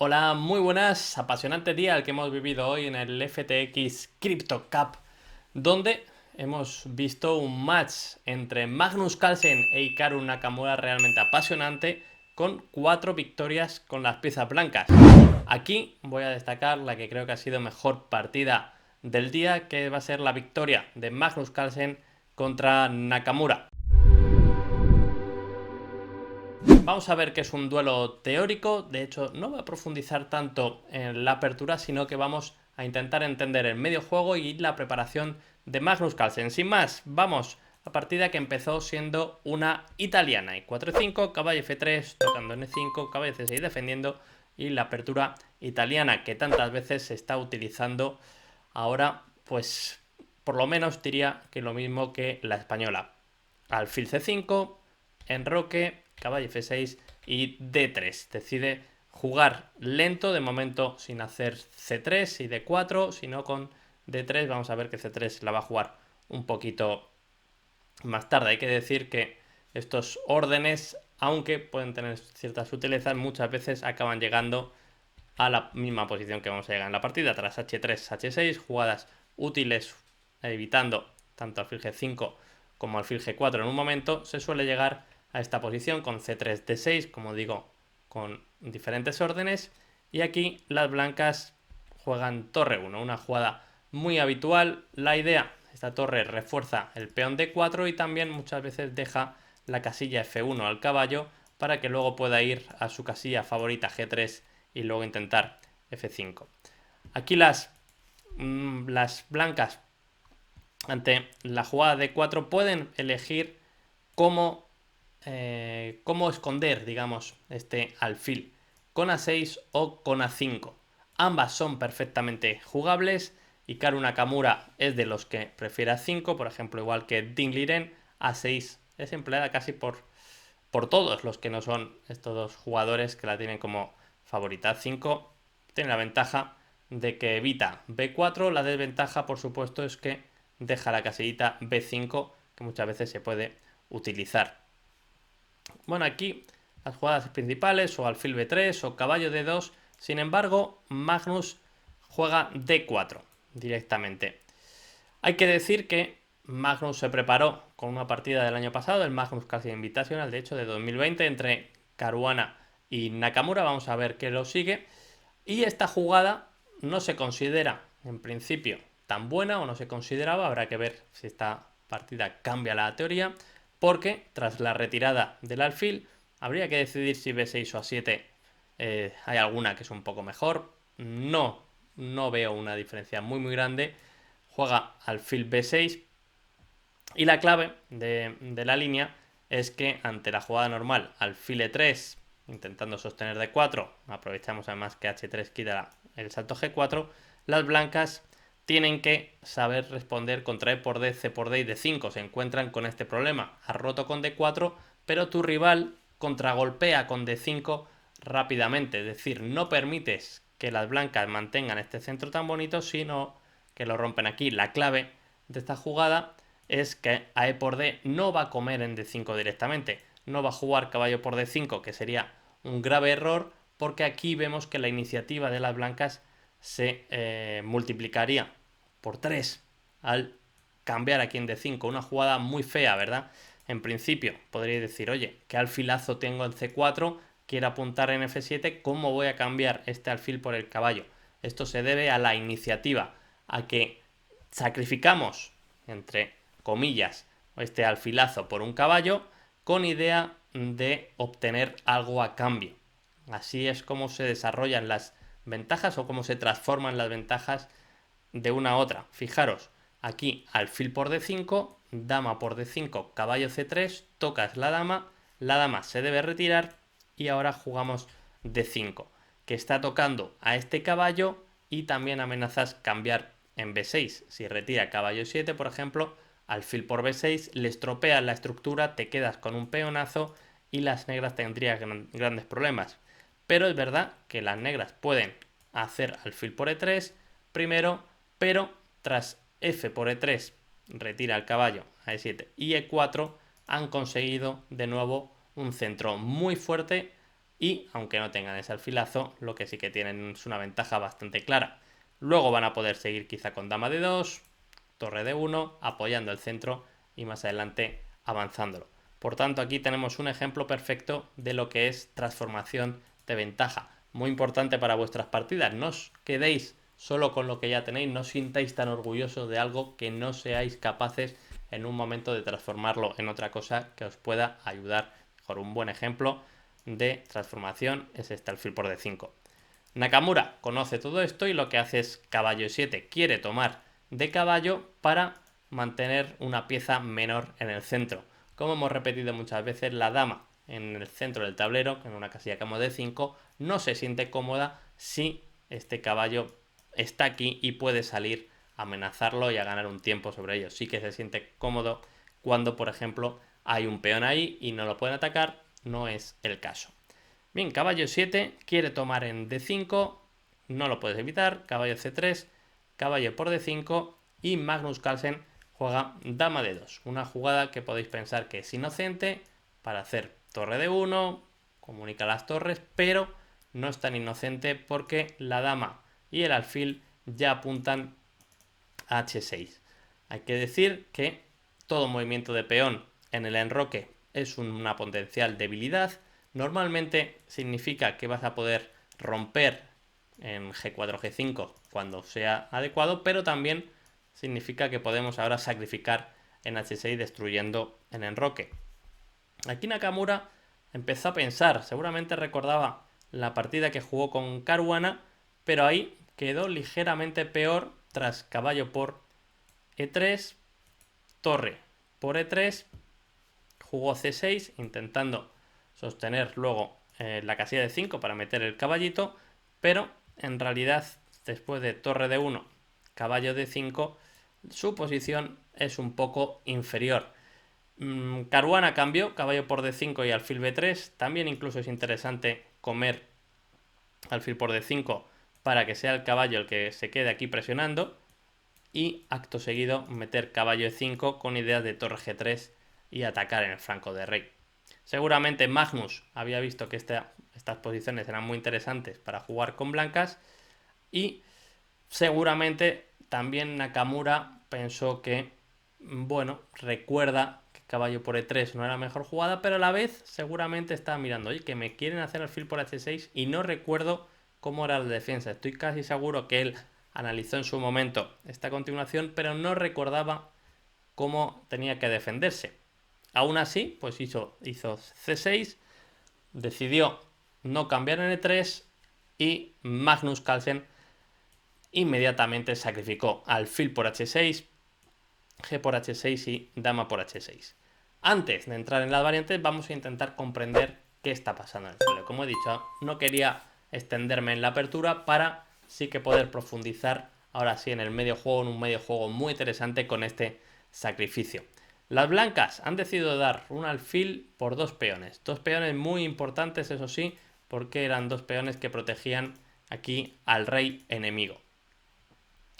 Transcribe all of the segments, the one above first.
Hola, muy buenas, apasionante día el que hemos vivido hoy en el FTX Crypto Cup, donde hemos visto un match entre Magnus Carlsen e Hikaru Nakamura realmente apasionante, con 4 victorias con las piezas blancas. Aquí voy a destacar la que creo que ha sido mejor partida del día, que va a ser la victoria de Magnus Carlsen contra Nakamura. Vamos a ver que es un duelo teórico, de hecho no voy a profundizar tanto en la apertura, sino que vamos a intentar entender el medio juego y la preparación de Magnus Carlsen. Sin más, vamos a partida que empezó siendo una italiana, y 4-5, caballo F3, tocando N5, caballo C6 defendiendo, y la apertura italiana que tantas veces se está utilizando ahora, pues por lo menos diría que lo mismo que la española. Alfil C5, enroque, caballo F6 y D3. Decide jugar lento, de momento sin hacer C3 y D4, sino con D3. Vamos a ver que C3 la va a jugar un poquito más tarde. Hay que decir que estos órdenes, aunque pueden tener ciertas sutilezas, muchas veces acaban llegando a la misma posición que vamos a llegar en la partida. Tras H3, H6, jugadas útiles evitando tanto alfil G5 como alfil G4 en un momento, se suele llegar a esta posición con C3, D6, como digo, con diferentes órdenes. Y aquí las blancas juegan torre 1, una jugada muy habitual. La idea, esta torre refuerza el peón D4 y también muchas veces deja la casilla F1 al caballo para que luego pueda ir a su casilla favorita G3 y luego intentar F5. Aquí las blancas, ante la jugada de 4, pueden elegir cómo esconder, digamos, este alfil, con A6 o con A5. Ambas son perfectamente jugables. Hikaru Nakamura es de los que prefiere A5, por ejemplo, igual que Ding Liren. A6 es empleada casi por todos los que no son estos dos jugadores que la tienen como favorita. 5 tiene la ventaja de que evita B4, la desventaja por supuesto es que deja la casillita B5, que muchas veces se puede utilizar. Bueno, aquí las jugadas principales o alfil B3 o caballo D2, sin embargo Magnus juega D4 directamente. Hay que decir que Magnus se preparó con una partida del año pasado, el Magnus Carlsen Invitational, de hecho de 2020, entre Caruana y Nakamura. Vamos a ver qué lo sigue. Y esta jugada no se considera, en principio, tan buena, o no se consideraba. Habrá que ver si esta partida cambia la teoría, porque tras la retirada del alfil habría que decidir si B6 o A7 hay alguna que es un poco mejor. No veo una diferencia muy grande. Juega alfil B6 y la clave de la línea es que ante la jugada normal alfil E3 intentando sostener D4, aprovechamos además que H3 quita el salto G4, las blancas tienen que saber responder contra E por D, C por D y D5. Se encuentran con este problema. Has roto con D4, pero tu rival contragolpea con D5 rápidamente. Es decir, no permites que las blancas mantengan este centro tan bonito, sino que lo rompen aquí. La clave de esta jugada es que a E por D no va a comer en D5 directamente. No va a jugar caballo por D5, que sería un grave error, porque aquí vemos que la iniciativa de las blancas se multiplicaría por 3 al cambiar aquí en D5. Una jugada muy fea, ¿verdad? En principio podríais decir, oye, ¿qué alfilazo tengo en C4? Quiero apuntar en F7, ¿cómo voy a cambiar este alfil por el caballo? Esto se debe a la iniciativa, a que sacrificamos, entre comillas, este alfilazo por un caballo, con idea de obtener algo a cambio. Así es como se desarrollan las ventajas o cómo se transforman las ventajas de una a otra. Fijaros, aquí alfil por D5, dama por D5, caballo C3, tocas la dama se debe retirar y ahora jugamos D5, que está tocando a este caballo y también amenazas cambiar en B6. Si retira caballo 7, por ejemplo, alfil por B6, le estropeas la estructura, te quedas con un peonazo y las negras tendrían grandes problemas. Pero es verdad que las negras pueden hacer alfil por E3 primero, pero tras F por E3 retira el caballo a E7 y E4 han conseguido de nuevo un centro muy fuerte y aunque no tengan ese alfilazo, lo que sí que tienen es una ventaja bastante clara. Luego van a poder seguir quizá con dama de 2, torre de 1, apoyando el centro y más adelante avanzándolo. Por tanto, aquí tenemos un ejemplo perfecto de lo que es transformación de ventaja. Muy importante para vuestras partidas. No os quedéis solo con lo que ya tenéis, no os sintáis tan orgullosos de algo que no seáis capaces en un momento de transformarlo en otra cosa que os pueda ayudar. Por un buen ejemplo de transformación es este alfil por D5. Nakamura conoce todo esto y lo que hace es caballo 7. Quiere tomar de caballo para mantener una pieza menor en el centro. Como hemos repetido muchas veces, la dama en el centro del tablero, en una casilla como D5, no se siente cómoda si este caballo está aquí y puede salir a amenazarlo y a ganar un tiempo sobre ellos. Sí que se siente cómodo cuando, por ejemplo, hay un peón ahí y no lo pueden atacar, no es el caso. Bien, caballo 7 quiere tomar en D5, no lo puedes evitar, caballo C3, caballo por D5 y Magnus Carlsen juega dama de 2. Una jugada que podéis pensar que es inocente para hacer torre de 1, comunica las torres, pero no es tan inocente porque la dama y el alfil ya apuntan a H6. Hay que decir que todo movimiento de peón en el enroque es una potencial debilidad. Normalmente significa que vas a poder romper en G4, G5 cuando sea adecuado, pero también significa que podemos ahora sacrificar en H6 destruyendo en enroque. Aquí Nakamura empezó a pensar, seguramente recordaba la partida que jugó con Caruana, pero ahí quedó ligeramente peor tras caballo por E3, torre por E3, jugó C6 intentando sostener luego la casilla de 5 para meter el caballito, pero en realidad después de torre de 1, caballo de 5, su posición es un poco inferior. Caruana cambió, caballo por D5 y alfil B3. También incluso es interesante comer alfil por D5 para que sea el caballo el que se quede aquí presionando. Y acto seguido meter caballo E5 con ideas de torre G3 y atacar en el flanco de rey. Seguramente Magnus había visto que estas posiciones eran muy interesantes para jugar con blancas y seguramente también Nakamura pensó que, bueno, recuerda que caballo por E3 no era la mejor jugada, pero a la vez seguramente estaba mirando, oye, que me quieren hacer alfil por H6 y no recuerdo cómo era la defensa. Estoy casi seguro que él analizó en su momento esta continuación, pero no recordaba cómo tenía que defenderse. Aún así, pues hizo C6, decidió no cambiar en E3 y Magnus Carlsen inmediatamente sacrificó alfil por H6, G por H6 y dama por H6. Antes de entrar en las variantes vamos a intentar comprender qué está pasando en el tablero. Como he dicho, no quería extenderme en la apertura para sí que poder profundizar ahora sí en el medio juego, en un medio juego muy interesante con este sacrificio. Las blancas han decidido dar un alfil por dos peones muy importantes, eso sí, porque eran dos peones que protegían aquí al rey enemigo.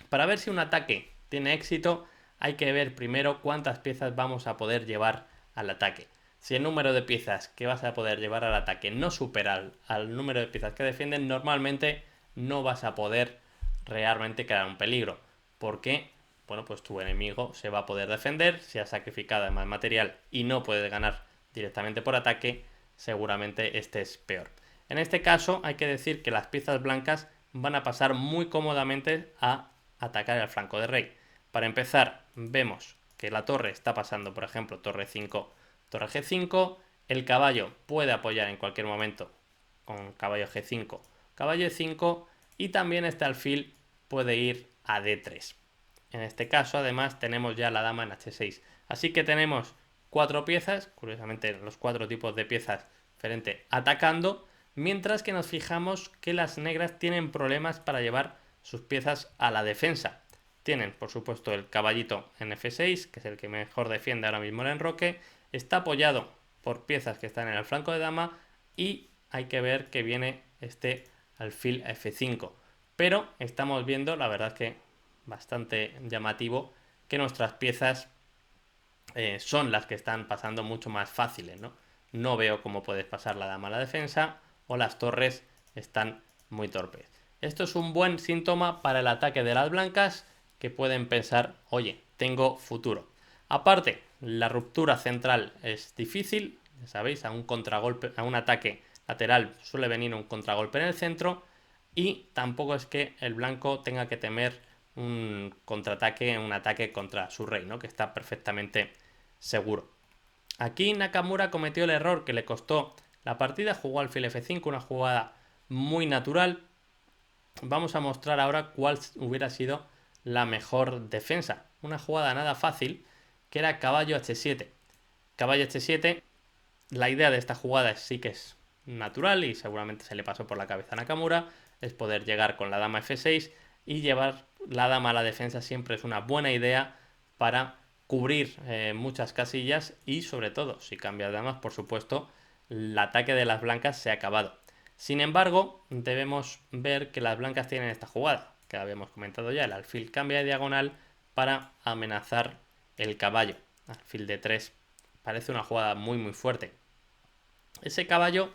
Para ver si un ataque tiene éxito, hay que ver primero cuántas piezas vamos a poder llevar al ataque. Si el número de piezas que vas a poder llevar al ataque no supera al número de piezas que defienden, normalmente no vas a poder realmente crear un peligro. Porque, bueno, pues tu enemigo se va a poder defender. Si has sacrificado además material y no puedes ganar directamente por ataque, seguramente este es peor. En este caso hay que decir que las piezas blancas van a pasar muy cómodamente a atacar el flanco de rey. Para empezar, vemos que la torre está pasando, por ejemplo, torre 5, torre G5. El caballo puede apoyar en cualquier momento con caballo G5, caballo E5 y también este alfil puede ir a D3. En este caso, además, tenemos ya la dama en H6. Así que tenemos cuatro piezas, curiosamente los cuatro tipos de piezas diferentes atacando, mientras que nos fijamos que las negras tienen problemas para llevar sus piezas a la defensa. Tienen, por supuesto, el caballito en F6, que es el que mejor defiende ahora mismo el enroque. Está apoyado por piezas que están en el flanco de dama y hay que ver que viene este alfil a F5. Pero estamos viendo, la verdad que bastante llamativo, que nuestras piezas son las que están pasando mucho más fáciles, ¿no? No veo cómo puedes pasar la dama a la defensa, o las torres están muy torpes. Esto es un buen síntoma para el ataque de las blancas, que pueden pensar, oye, tengo futuro. Aparte, la ruptura central es difícil, ya sabéis, a un contragolpe, a un ataque lateral suele venir un contragolpe en el centro, y tampoco es que el blanco tenga que temer un contraataque, un ataque contra su rey, ¿no? Que está perfectamente seguro. Aquí Nakamura cometió el error que le costó la partida, jugó alfil F5, una jugada muy natural. Vamos a mostrar ahora cuál hubiera sido la mejor defensa. Una jugada nada fácil, que era caballo H7. Caballo H7, la idea de esta jugada sí que es natural y seguramente se le pasó por la cabeza a Nakamura, es poder llegar con la dama F6 y llevar la dama a la defensa siempre es una buena idea para cubrir muchas casillas y sobre todo, si cambias damas, por supuesto, el ataque de las blancas se ha acabado. Sin embargo, debemos ver que las blancas tienen esta jugada, que habíamos comentado ya, el alfil cambia de diagonal para amenazar el caballo. Alfil de 3 parece una jugada muy fuerte. Ese caballo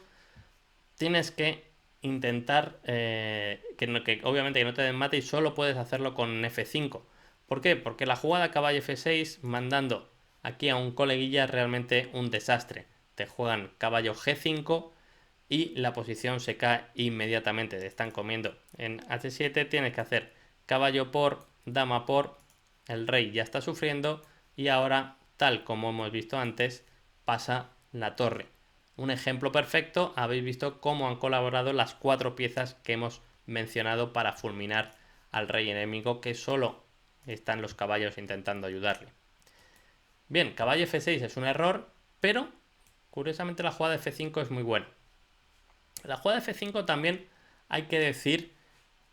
tienes que intentar que obviamente que no te den mate y solo puedes hacerlo con F5. ¿Por qué? Porque la jugada caballo F6 mandando aquí a un coleguilla es realmente un desastre. Te juegan caballo G5 y la posición se cae inmediatamente. Te están comiendo en H7, tienes que hacer caballo por, dama por, el rey ya está sufriendo y ahora, tal como hemos visto antes, pasa la torre. Un ejemplo perfecto, habéis visto cómo han colaborado las 4 piezas que hemos mencionado para fulminar al rey enemigo, que solo están los caballos intentando ayudarle. Bien, caballo F6 es un error, pero curiosamente la jugada de F5 es muy buena. La jugada de F5 también hay que decir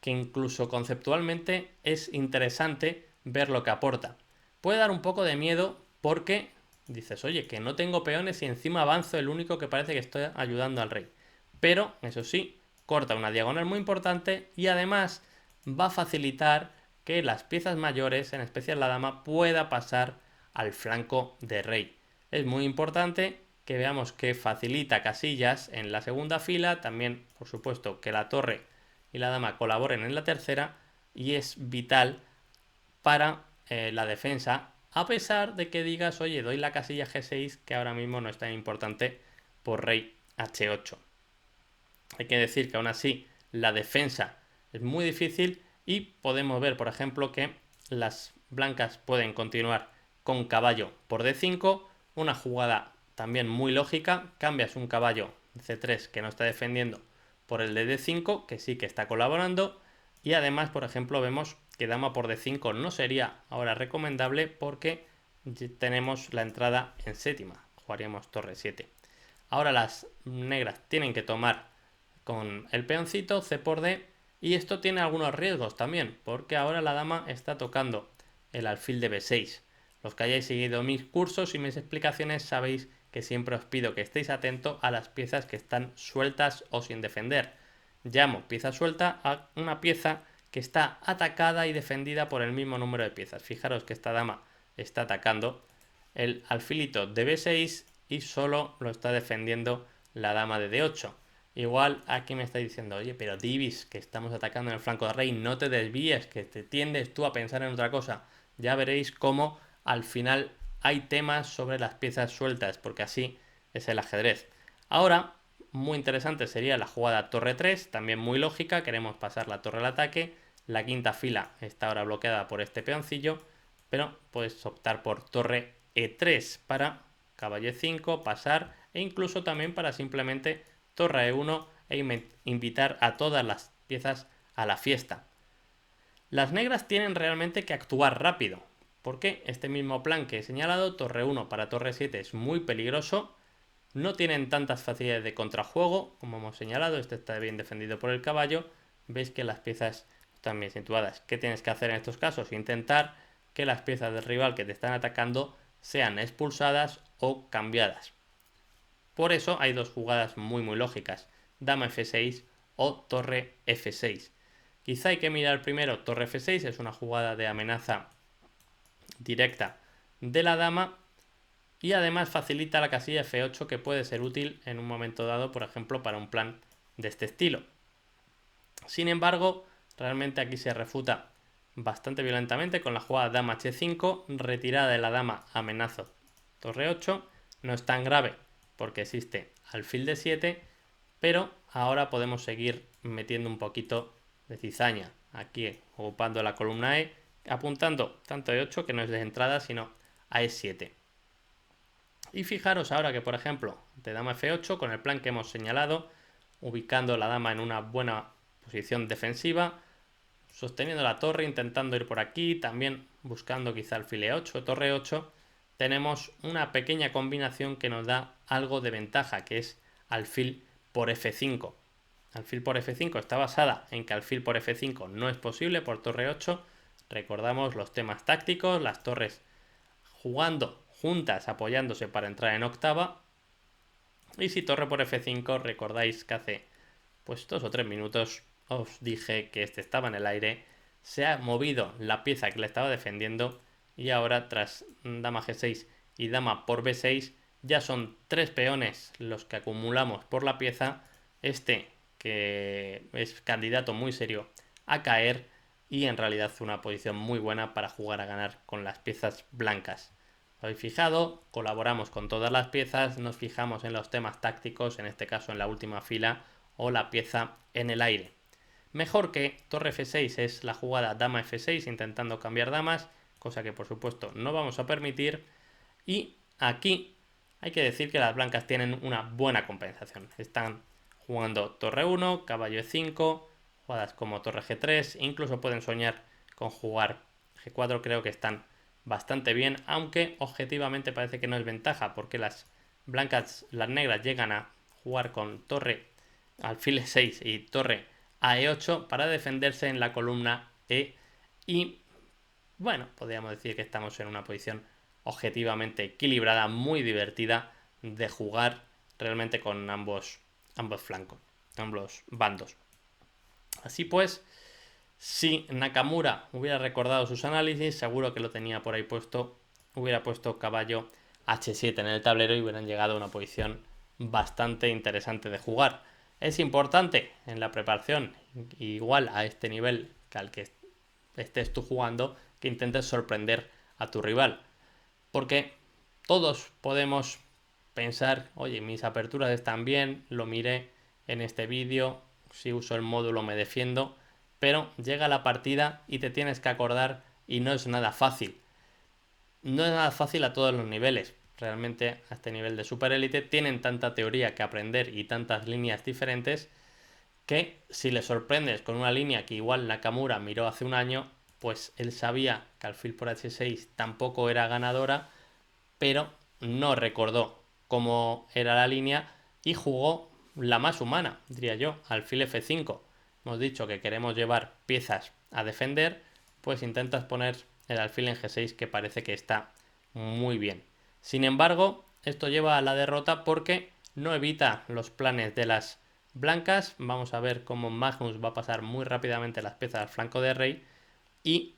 que incluso conceptualmente es interesante ver lo que aporta. Puede dar un poco de miedo porque dices, oye, que no tengo peones y encima avanzo el único que parece que estoy ayudando al rey. Pero, eso sí, corta una diagonal muy importante y además va a facilitar que las piezas mayores, en especial la dama, pueda pasar al flanco de rey. Es muy importante que veamos que facilita casillas en la segunda fila, también, por supuesto, que la torre y la dama colaboren en la tercera, y es vital para la defensa, a pesar de que digas, oye, doy la casilla G6, que ahora mismo no es tan importante por rey H8. Hay que decir que aún así la defensa es muy difícil y podemos ver, por ejemplo, que las blancas pueden continuar con caballo por D5, una jugada también muy lógica, cambias un caballo C3 que no está defendiendo por el de D5, que sí que está colaborando, y además, por ejemplo, vemos que dama por D5 no sería ahora recomendable porque tenemos la entrada en séptima, jugaríamos torre 7. Ahora las negras tienen que tomar con el peoncito C por D, y esto tiene algunos riesgos también, porque ahora la dama está tocando el alfil de B6. Los que hayáis seguido mis cursos y mis explicaciones sabéis que siempre os pido que estéis atentos a las piezas que están sueltas o sin defender. Llamo pieza suelta a una pieza que está atacada y defendida por el mismo número de piezas. Fijaros que esta dama está atacando el alfilito de B6 y solo lo está defendiendo la dama de D8. Igual aquí me está diciendo, oye, pero Divis, que estamos atacando en el flanco de rey, no te desvíes, que te tiendes tú a pensar en otra cosa. Ya veréis cómo al final hay temas sobre las piezas sueltas, porque así es el ajedrez. Ahora, muy interesante sería la jugada torre 3, también muy lógica, queremos pasar la torre al ataque, la quinta fila está ahora bloqueada por este peoncillo, pero puedes optar por torre E3 para caballo E5, pasar, e incluso también para simplemente torre E1 e invitar a todas las piezas a la fiesta. Las negras tienen realmente que actuar rápido, porque este mismo plan que he señalado, torre 1 para torre 7, es muy peligroso. No tienen tantas facilidades de contrajuego, como hemos señalado, este está bien defendido por el caballo. Veis que las piezas están bien situadas. ¿Qué tienes que hacer en estos casos? Intentar que las piezas del rival que te están atacando sean expulsadas o cambiadas. Por eso hay dos jugadas muy lógicas, dama F6 o torre F6. Quizá hay que mirar primero torre F6, es una jugada de amenaza directa de la dama y además facilita la casilla F8, que puede ser útil en un momento dado, por ejemplo, para un plan de este estilo. Sin embargo, realmente aquí se refuta bastante violentamente con la jugada dama h5, retirada de la dama, amenazo torre 8. No es tan grave porque existe alfil d7, pero ahora podemos seguir metiendo un poquito de cizaña aquí, ocupando la columna E, apuntando tanto e8, que no es de entrada, sino a e7. Y fijaros ahora que, por ejemplo, de dama f8, con el plan que hemos señalado, ubicando la dama en una buena posición defensiva, sosteniendo la torre, intentando ir por aquí, también buscando quizá alfil e8, torre 8, tenemos una pequeña combinación que nos da algo de ventaja, que es alfil por f5. Alfil por f5 está basada en que alfil por f5 no es posible por torre 8. Recordamos los temas tácticos, las torres jugando juntas, apoyándose para entrar en octava. Y si torre por f5, recordáis que hace pues 2 o 3 minutos os dije que este estaba en el aire, se ha movido la pieza que le estaba defendiendo y ahora tras dama g6 y dama por b6 ya son 3 peones los que acumulamos por la pieza, este que es candidato muy serio a caer y en realidad una posición muy buena para jugar a ganar con las piezas blancas. ¿Lo habéis fijado? Colaboramos con todas las piezas, nos fijamos en los temas tácticos, en este caso en la última fila o la pieza en el aire. Mejor que torre f6 es la jugada dama f6 intentando cambiar damas, cosa que por supuesto no vamos a permitir. Y aquí hay que decir que las blancas tienen una buena compensación. Están jugando torre 1, caballo e5, jugadas como torre g3, incluso pueden soñar con jugar g4, creo que están bastante bien, aunque objetivamente parece que no es ventaja, porque las blancas, las negras llegan a jugar con torre alfil e6 y torre a e8 para defenderse en la columna E y bueno, podríamos decir que estamos en una posición objetivamente equilibrada, muy divertida de jugar realmente con ambos flancos, ambos bandos. Así pues, si Nakamura hubiera recordado sus análisis, seguro que lo tenía por ahí puesto, hubiera puesto caballo h7 en el tablero y hubieran llegado a una posición bastante interesante de jugar. Es importante en la preparación, igual a este nivel que al que estés tú jugando, que intentes sorprender a tu rival. Porque todos podemos pensar, oye, mis aperturas están bien, lo miré en este vídeo, si uso el módulo me defiendo, pero llega la partida y te tienes que acordar y no es nada fácil. No es nada fácil a todos los niveles. Realmente a este nivel de super élite tienen tanta teoría que aprender y tantas líneas diferentes que si le sorprendes con una línea que igual Nakamura miró hace un año, pues él sabía que alfil por h6 tampoco era ganadora, pero no recordó cómo era la línea y jugó la más humana, diría yo, alfil f5. Hemos dicho que queremos llevar piezas a defender, pues intentas poner el alfil en g6, que parece que está muy bien. Sin embargo, esto lleva a la derrota porque no evita los planes de las blancas. Vamos a ver cómo Magnus va a pasar muy rápidamente las piezas al flanco de rey y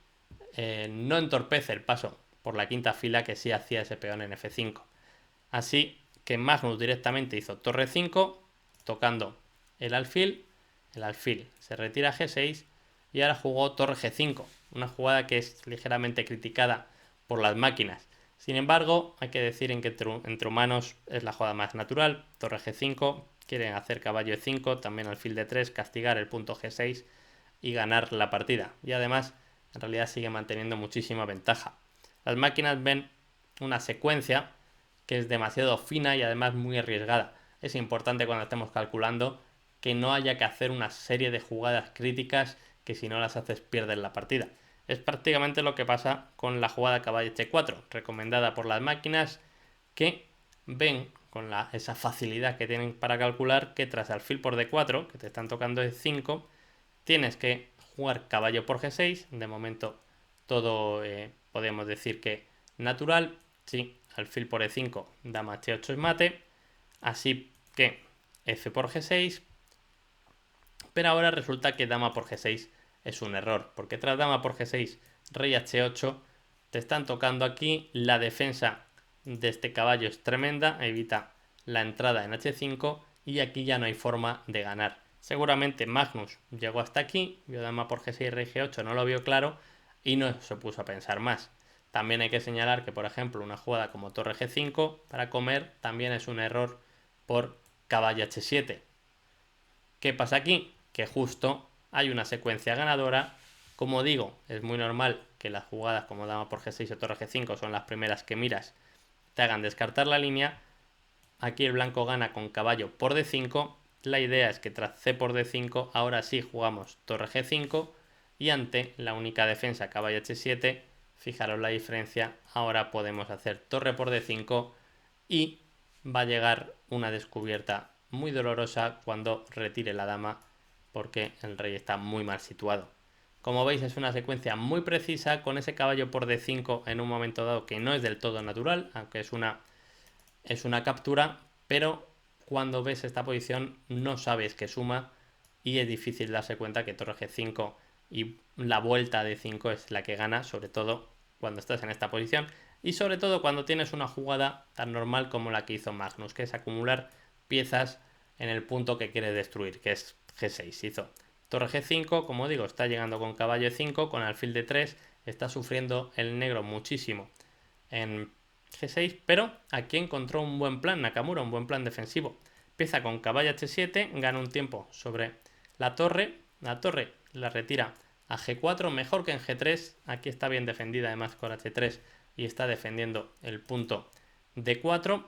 no entorpece el paso por la quinta fila que sí hacía ese peón en f5. Así que Magnus directamente hizo torre 5, tocando el alfil se retira a g6 y ahora jugó torre g5, una jugada que es ligeramente criticada por las máquinas. Sin embargo, hay que decir que entre humanos es la jugada más natural. Torre g5, quieren hacer caballo e5, también alfil d3, castigar el punto g6 y ganar la partida. Y además, en realidad sigue manteniendo muchísima ventaja. Las máquinas ven una secuencia que es demasiado fina y además muy arriesgada. Es importante cuando estemos calculando que no haya que hacer una serie de jugadas críticas que si no las haces pierdes la partida. Es prácticamente lo que pasa con la jugada caballo h4, recomendada por las máquinas, que ven con esa facilidad que tienen para calcular que tras alfil por d4, que te están tocando e5, tienes que jugar caballo por g6. De momento todo podemos decir que natural. Sí, alfil por e5, dama h8 es mate. Así que f por g6. Pero ahora resulta que dama por g6 es un error, porque tras dama por g6, rey h8, te están tocando aquí. La defensa de este caballo es tremenda, evita la entrada en h5 y aquí ya no hay forma de ganar. Seguramente Magnus llegó hasta aquí, vio dama por G6, rey G8, no lo vio claro y no se puso a pensar más. También hay que señalar que, por ejemplo, una jugada como torre G5 para comer también es un error por caballo H7. ¿Qué pasa aquí? Que justo hay una secuencia ganadora. Como digo, es muy normal que las jugadas como dama por G6 o torre G5 son las primeras que miras, te hagan descartar la línea. Aquí el blanco gana con caballo por D5. La idea es que tras C por D5 ahora sí jugamos torre G5 y ante la única defensa caballo H7, fijaros la diferencia, ahora podemos hacer torre por D5 y va a llegar una descubierta muy dolorosa cuando retire la dama porque el rey está muy mal situado. Como veis es una secuencia muy precisa con ese caballo por D5 en un momento dado que no es del todo natural, aunque es una captura, pero cuando ves esta posición no sabes que suma y es difícil darse cuenta que torre G5 y la vuelta de 5 es la que gana, sobre todo cuando estás en esta posición y sobre todo cuando tienes una jugada tan normal como la que hizo Magnus, que es acumular piezas en el punto que quiere destruir, que es G6. Hizo torre G5, como digo, está llegando con caballo E5, con alfil de 3, está sufriendo el negro muchísimo en G6, pero aquí encontró un buen plan Nakamura, un buen plan defensivo. Empieza con caballo H7, gana un tiempo sobre la torre la retira a G4, mejor que en G3, aquí está bien defendida además con H3 y está defendiendo el punto D4.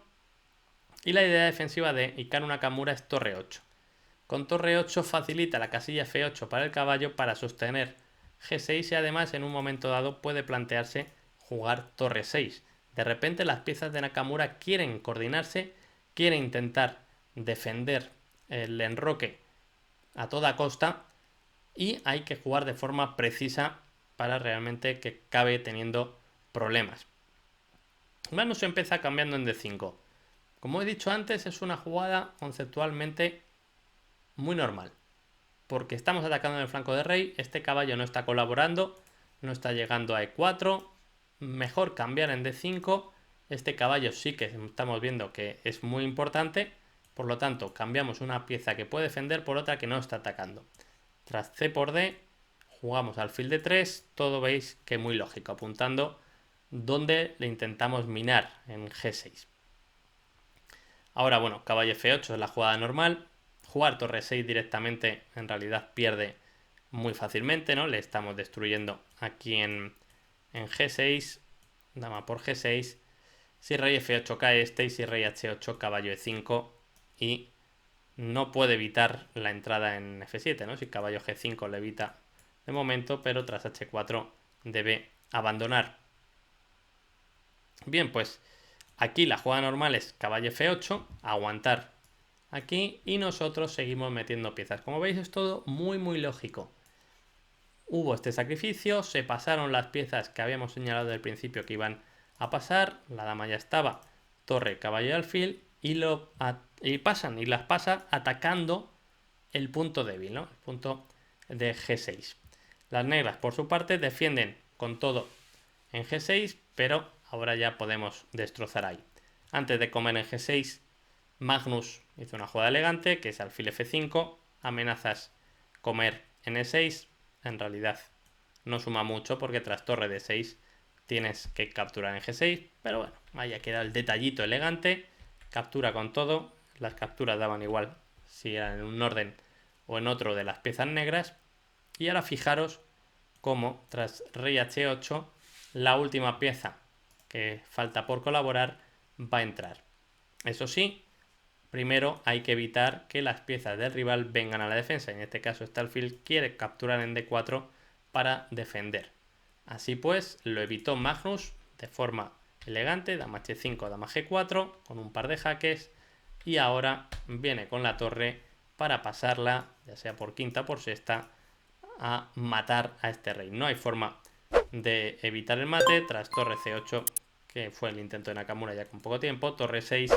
Y la idea defensiva de Hikaru Nakamura es torre 8. Con torre 8 facilita la casilla F8 para el caballo para sostener G6 y además en un momento dado puede plantearse jugar torre 6. De repente las piezas de Nakamura quieren coordinarse, quieren intentar defender el enroque a toda costa y hay que jugar de forma precisa para realmente que acabe teniendo problemas. Magnus empieza cambiando en D5. Como he dicho antes, es una jugada conceptualmente muy normal, porque estamos atacando en el flanco de rey, este caballo no está colaborando, no está llegando a E4, mejor cambiar en D5, este caballo sí que estamos viendo que es muy importante, por lo tanto cambiamos una pieza que puede defender por otra que no está atacando. Tras C por D, jugamos alfil de 3, todo veis que muy lógico, apuntando donde le intentamos minar en G6. Ahora, bueno, caballo F8 es la jugada normal. Jugar torre 6 directamente en realidad pierde muy fácilmente, ¿no? Le estamos destruyendo aquí en G6, dama por G6. Si rey F8 cae este y si rey H8 caballo E5 y no puede evitar la entrada en F7, ¿no? Si caballo G5 le evita de momento, pero tras H4 debe abandonar. Bien, pues aquí la jugada normal es caballo F8, aguantar aquí y nosotros seguimos metiendo piezas. Como veis es todo muy muy lógico. Hubo este sacrificio, se pasaron las piezas que habíamos señalado del principio que iban a pasar, la dama ya estaba, torre, caballo y alfil y pasan y las pasa atacando el punto débil, ¿no? El punto de G6. Las negras por su parte defienden con todo en G6, pero ahora ya podemos destrozar ahí. Antes de comer en G6, Magnus hizo una jugada elegante, que es alfil F5, amenazas comer en E6, en realidad no suma mucho porque tras torre de 6 tienes que capturar en G6, pero bueno, ahí ha quedado el detallito elegante, captura con todo, las capturas daban igual si eran en un orden o en otro de las piezas negras, y ahora fijaros cómo tras rey H8 la última pieza que falta por colaborar va a entrar. Eso sí, primero hay que evitar que las piezas del rival vengan a la defensa. En este caso este alfil quiere capturar en D4 para defender. Así pues, lo evitó Magnus de forma elegante, dama H5, dama G4, con un par de jaques, y ahora viene con la torre para pasarla, ya sea por quinta o por sexta, a matar a este rey. No hay forma de evitar el mate. Tras torre C8, que fue el intento de Nakamura ya con poco tiempo, torre 6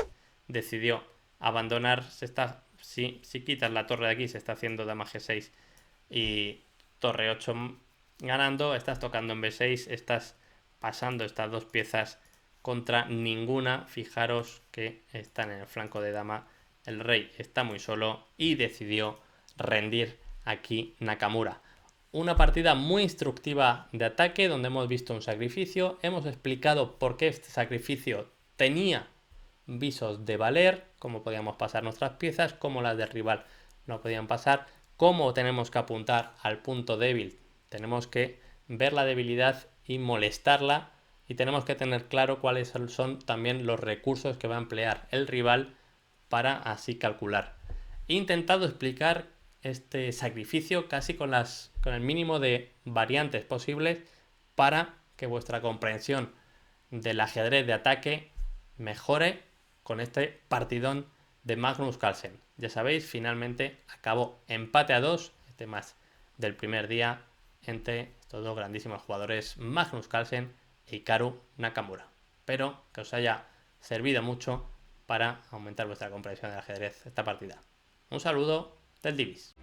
decidió abandonar. Si quitas la torre de aquí, se está haciendo dama G6 y torre 8 ganando. Estás tocando en B6, estás pasando estas dos piezas contra ninguna. Fijaros que están en el flanco de dama. El rey está muy solo y decidió rendir aquí Nakamura. Una partida muy instructiva de ataque donde hemos visto un sacrificio, hemos explicado por qué este sacrificio tenía visos de valer, cómo podíamos pasar nuestras piezas, cómo las del rival no podían pasar, cómo tenemos que apuntar al punto débil, tenemos que ver la debilidad y molestarla, y tenemos que tener claro cuáles son también los recursos que va a emplear el rival para así calcular. He intentado explicar este sacrificio casi con el mínimo de variantes posibles para que vuestra comprensión del ajedrez de ataque mejore con este partidón de Magnus Carlsen. Ya sabéis, finalmente acabó empate a 2, este más del primer día, entre estos dos grandísimos jugadores, Magnus Carlsen e Hikaru Nakamura. Espero que os haya servido mucho para aumentar vuestra comprensión del ajedrez esta partida. Un saludo del Divis.